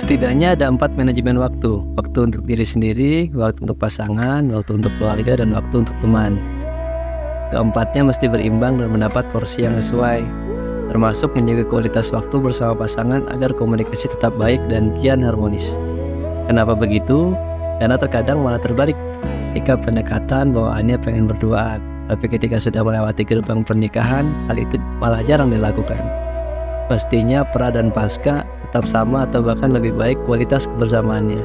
Setidaknya ada 4 manajemen waktu. Waktu untuk diri sendiri, waktu untuk pasangan, waktu untuk keluarga, dan waktu untuk teman. Keempatnya mesti berimbang dan mendapat porsi yang sesuai, termasuk menjaga kualitas waktu bersama pasangan agar komunikasi tetap baik dan kian harmonis. Kenapa begitu? Karena terkadang malah terbalik. Ketika pendekatan bawaannya pengen berduaan, tapi ketika sudah melewati gerbang pernikahan, hal itu malah jarang dilakukan. Pastinya pra dan pasca tetap sama atau bahkan lebih baik kualitas kebersamaannya.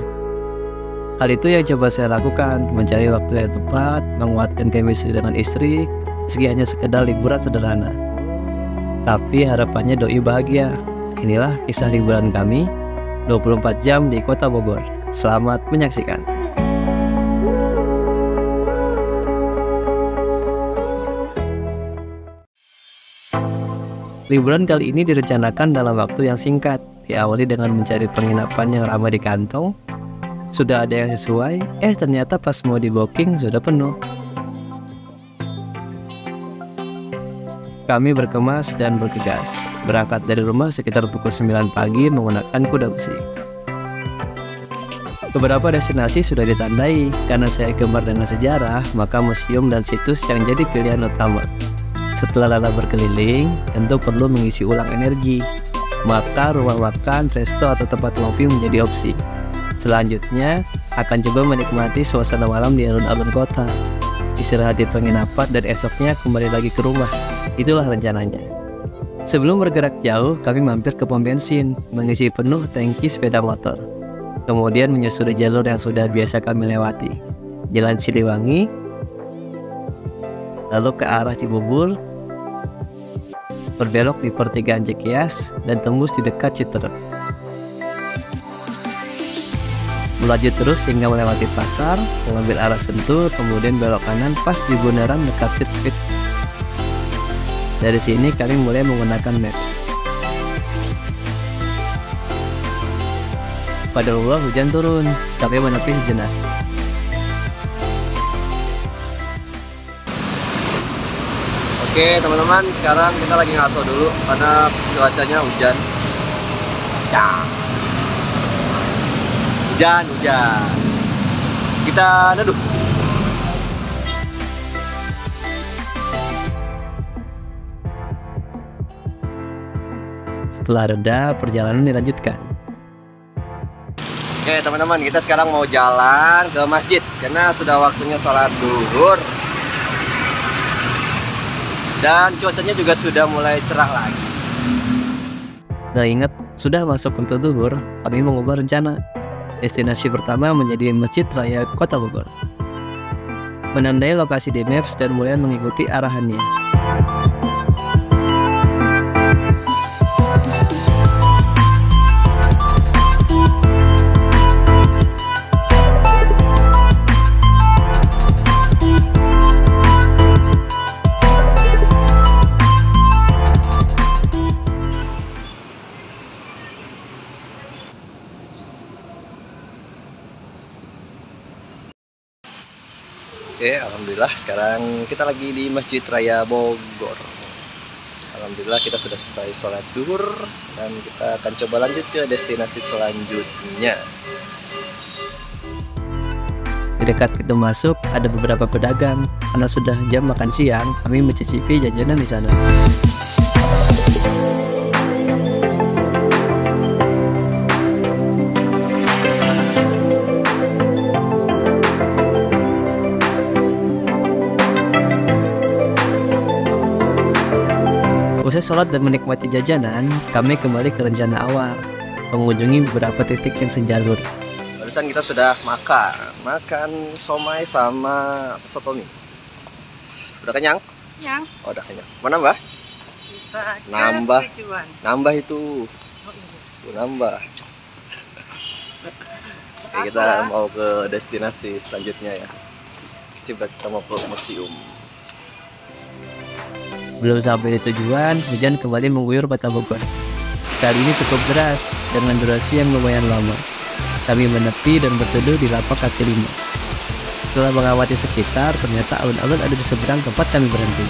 Hal itu yang coba saya lakukan, mencari waktu yang tepat, menguatkan chemistry dengan istri, meski hanya sekedar liburan sederhana. Tapi harapannya doi bahagia. Inilah kisah liburan kami, 24 jam di Kota Bogor. Selamat menyaksikan. Liburan kali ini direncanakan dalam waktu yang singkat. Diawali dengan mencari penginapan yang ramai di kantong. Sudah ada yang sesuai, ternyata pas mau di booking sudah penuh. Kami berkemas dan bergegas, berangkat dari rumah sekitar pukul 9 pagi menggunakan kuda besi. Beberapa destinasi sudah ditandai, karena saya gemar dengan sejarah, maka museum dan situs yang jadi pilihan utama. Setelah lelah berkeliling, tentu perlu mengisi ulang energi, maka rumah makan, resto, atau tempat ngopi menjadi opsi. Selanjutnya, akan coba menikmati suasana malam di alun-alun kota, istirahat di penginapan, dan esoknya kembali lagi ke rumah. Itulah rencananya. Sebelum bergerak jauh, kami mampir ke pom bensin, mengisi penuh tangki sepeda motor. Kemudian menyusuri jalur yang sudah biasa kami lewati, Jalan Siliwangi, lalu ke arah Cibubur, berbelok di pertigaan Cikias, dan tembus di dekat Citerep. Melaju terus hingga melewati pasar, mengambil arah Sentul, kemudian belok kanan pas di bundaran dekat sirkuit. Dari sini kami mulai menggunakan Maps. Padahal hujan turun, tapi menepi sejenak. Oke teman-teman, sekarang kita lagi ngaso dulu karena cuacanya hujan. Hujan. Kita neduh. Setelah reda, perjalanan dilanjutkan. Oke teman-teman, kita sekarang mau jalan ke masjid karena sudah waktunya sholat zuhur. Dan cuacanya juga sudah mulai cerah lagi. Nah ingat, sudah masuk waktu zuhur, kami mengubah rencana. Destinasi pertama menjadi Masjid Raya Kota Bogor. Menandai lokasi di Maps dan mulai mengikuti arahannya. Oke, alhamdulillah sekarang kita lagi di Masjid Raya Bogor. Alhamdulillah kita sudah selesai sholat zuhur dan kita akan coba lanjut ke destinasi selanjutnya. Di dekat pintu masuk ada beberapa pedagang. Karena sudah jam makan siang, kami mencicipi jajanan di sana. Usai sholat dan menikmati jajanan, kami kembali ke rencana awal, mengunjungi beberapa titik yang sejalur. Barusan kita sudah makan somai sama soto mie. Udah kenyang? Kenyang. Oh, udah kenyang. Mau nambah? Nambah itu. Nambah. Oke, kita mau ke destinasi selanjutnya ya. Coba kita mau ke museum. Belum sampai di tujuan, hujan kembali mengguyur Kota Bogor. Kali ini cukup deras, dengan durasi yang lumayan lama. Kami menepi dan berteduh di lapak kaki lima. Setelah mengamati sekitar, ternyata alun-alun ada di seberang tempat kami berhenti.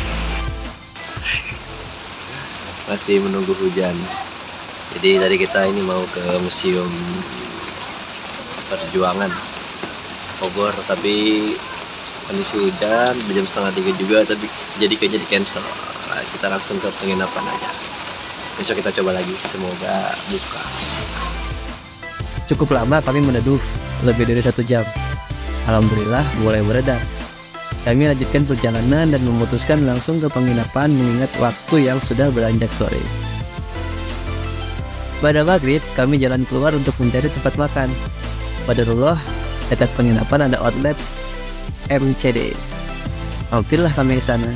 Masih menunggu hujan. Jadi tadi kita ini mau ke Museum Perjuangan Bogor, tapi kondisi hujan, jam 2:30 juga, tapi jadi di cancel. Nah, kita langsung ke penginapan aja. Besok kita coba lagi, semoga buka. Cukup lama kami meneduh, lebih dari 1 jam. Alhamdulillah mulai mereda. Kami lanjutkan perjalanan dan memutuskan langsung ke penginapan mengingat waktu yang sudah beranjak sore. Pada maghrib, kami jalan keluar untuk mencari tempat makan. Qadarullah, dekat penginapan ada outlet MCD. Mampirlah kami ke sana.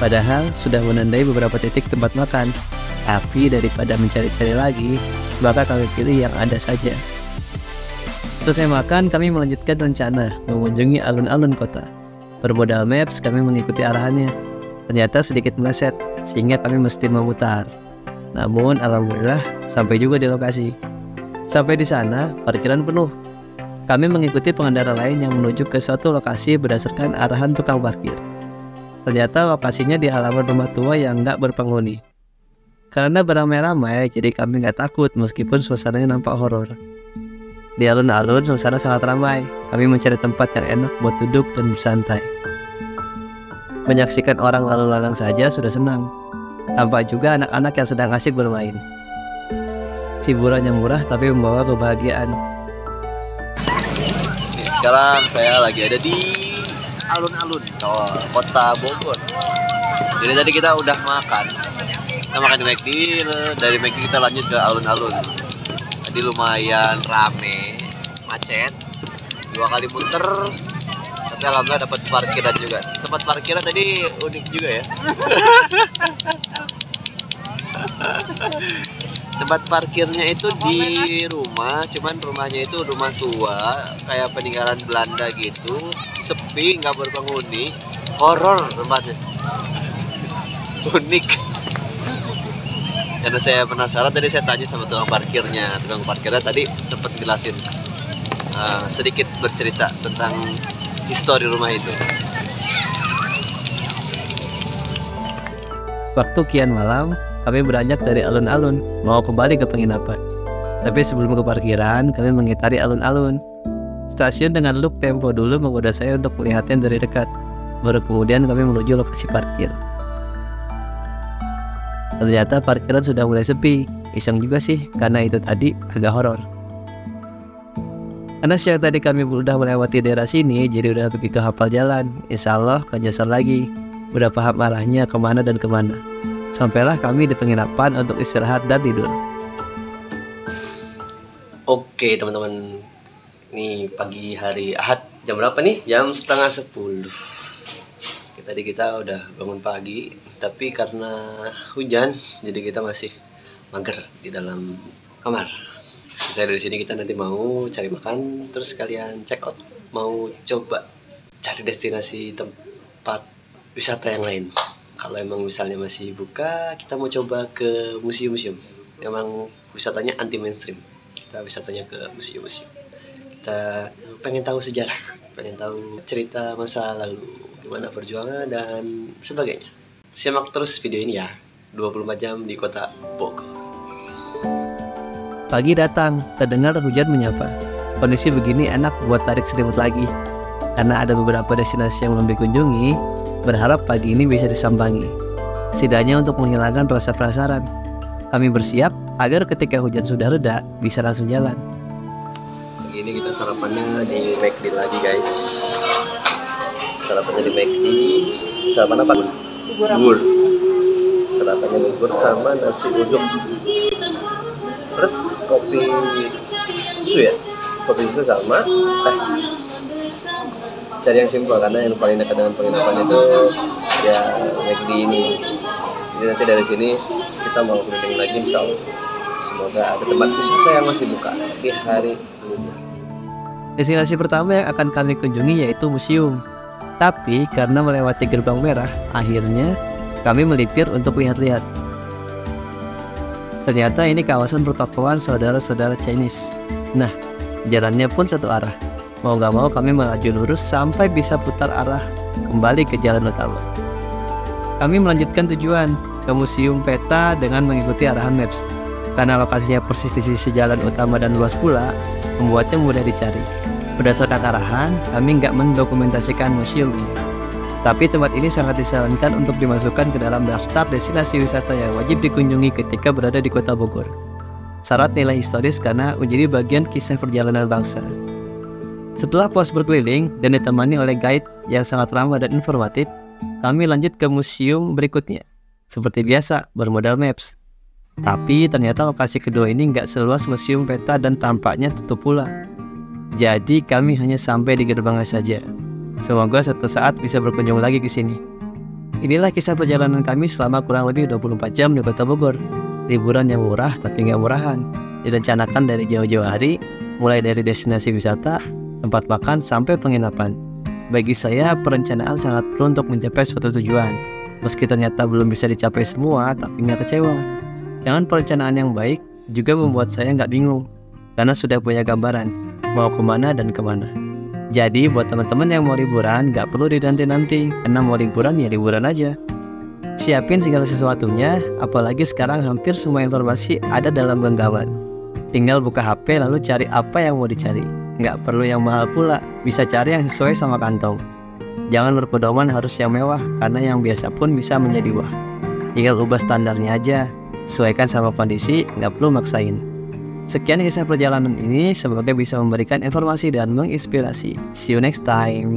Padahal sudah menandai beberapa titik tempat makan, tapi daripada mencari-cari lagi, maka kami pilih yang ada saja. Selesai makan, kami melanjutkan rencana mengunjungi alun-alun kota. Bermodal maps, kami mengikuti arahannya. Ternyata sedikit meleset, sehingga kami mesti memutar. Namun alhamdulillah sampai juga di lokasi. Sampai di sana, parkiran penuh. Kami mengikuti pengendara lain yang menuju ke suatu lokasi berdasarkan arahan tukang parkir. Ternyata lokasinya di halaman rumah tua yang nggak berpenghuni. Karena beramai-ramai, jadi kami nggak takut meskipun suasananya nampak horor. Di alun-alun, suasana sangat ramai. Kami mencari tempat yang enak buat duduk dan bersantai. Menyaksikan orang lalu lalang saja sudah senang. Tampak juga anak-anak yang sedang asik bermain. Hiburan yang murah tapi membawa kebahagiaan. Sekarang saya lagi ada di alun-alun kota Bogor. Jadi tadi kita udah makan. Kita makan di McD, dari McD kita lanjut ke alun-alun. Tadi lumayan rame, macet, 2 kali muter, tapi alhamdulillah dapat parkiran juga. Tempat parkiran tadi unik juga ya. Tempat parkirnya itu di rumah, cuman rumahnya itu rumah tua, kayak peninggalan Belanda gitu, sepi, nggak berpenghuni, horor tempatnya, unik. Karena saya penasaran, tadi saya tanya sama tukang parkirnya tadi sempat jelasin sedikit bercerita tentang histori rumah itu. Waktu kian malam, kami beranjak dari alun-alun, mau kembali ke penginapan. Tapi sebelum ke parkiran, kami mengitari alun-alun. Stasiun dengan loop tempo dulu menggoda saya untuk melihatnya dari dekat. Baru kemudian kami menuju lokasi parkir. Ternyata parkiran sudah mulai sepi. Iseng juga sih, karena itu tadi agak horor. Karena siang tadi kami sudah melewati daerah sini, jadi udah begitu hafal jalan. Insya Allah gak nyasar lagi. Udah paham arahnya kemana dan kemana. Sampailah kami di penginapan untuk istirahat dan tidur. Oke teman-teman, nih pagi hari Ahad, jam berapa nih? Jam 9:30. Tadi kita udah bangun pagi, tapi karena hujan, jadi kita masih mager di dalam kamar. Saya dari sini kita nanti mau cari makan, terus kalian check out, mau coba cari destinasi tempat wisata yang lain. Kalau emang misalnya masih buka, kita mau coba ke museum-museum. Emang wisatanya anti mainstream. Kita wisatanya ke museum-museum. Kita pengen tahu sejarah, pengen tahu cerita masa lalu, gimana perjuangan dan sebagainya. Simak terus video ini ya. 24 jam di kota Bogor. Pagi datang, terdengar hujan menyapa. Kondisi begini enak buat tarik selimut lagi. Karena ada beberapa destinasi yang belum dikunjungi, berharap pagi ini bisa disambangi. Setidaknya untuk menghilangkan rasa penasaran. Kami bersiap agar ketika hujan sudah reda, bisa langsung jalan. Pagi ini kita sarapannya di McD lagi guys. Sarapannya di McD. Sarapan apa? Bubur. Sarapannya bubur sama nasi uduk. Terus kopi susu ya? Kopi susu sama teh. Cari yang simpel karena yang paling dekat dengan penginapan itu ya McD ini. Jadi nanti dari sini kita mau keliling lagi insya Allah. Semoga ada tempat wisata yang masih buka di hari ini. Destinasi pertama yang akan kami kunjungi yaitu museum. Tapi karena melewati gerbang merah, akhirnya kami melipir untuk lihat-lihat. Ternyata ini kawasan pertokoan saudara-saudara Chinese. Nah, jalannya pun satu arah. Mau gak mau kami melaju lurus sampai bisa putar arah kembali ke jalan utama. Kami melanjutkan tujuan ke Museum Peta dengan mengikuti arahan maps. Karena lokasinya persis di sisi jalan utama dan luas pula, membuatnya mudah dicari. Berdasarkan arahan, kami nggak mendokumentasikan museum ini. Tapi tempat ini sangat disarankan untuk dimasukkan ke dalam daftar destinasi wisata yang wajib dikunjungi ketika berada di Kota Bogor. Syarat nilai historis karena menjadi bagian kisah perjalanan bangsa. Setelah puas berkeliling dan ditemani oleh guide yang sangat ramah dan informatif, kami lanjut ke museum berikutnya. Seperti biasa, bermodal maps. Tapi ternyata lokasi kedua ini nggak seluas museum peta dan tampaknya tutup pula. Jadi kami hanya sampai di gerbangnya saja. Semoga suatu saat bisa berkunjung lagi ke sini. Inilah kisah perjalanan kami selama kurang lebih 24 jam di Kota Bogor. Liburan yang murah tapi nggak murahan. Direncanakan dari jauh-jauh hari, mulai dari destinasi wisata, tempat makan, sampai penginapan. Bagi saya, perencanaan sangat perlu untuk mencapai suatu tujuan. Meski ternyata belum bisa dicapai semua, tapi nggak kecewa. Dengan perencanaan yang baik, juga membuat saya nggak bingung. Karena sudah punya gambaran, mau kemana dan kemana. Jadi buat teman-teman yang mau liburan, nggak perlu dinanti-nanti. Karena mau liburan ya liburan aja. Siapin segala sesuatunya, apalagi sekarang hampir semua informasi ada dalam genggaman. Tinggal buka HP lalu cari apa yang mau dicari. Nggak perlu yang mahal pula, bisa cari yang sesuai sama kantong. Jangan berpedoman harus yang mewah, karena yang biasa pun bisa menjadi wah. Tinggal ubah standarnya aja, sesuaikan sama kondisi, nggak perlu maksain. Sekian kisah perjalanan ini, semoga bisa memberikan informasi dan menginspirasi. See you next time.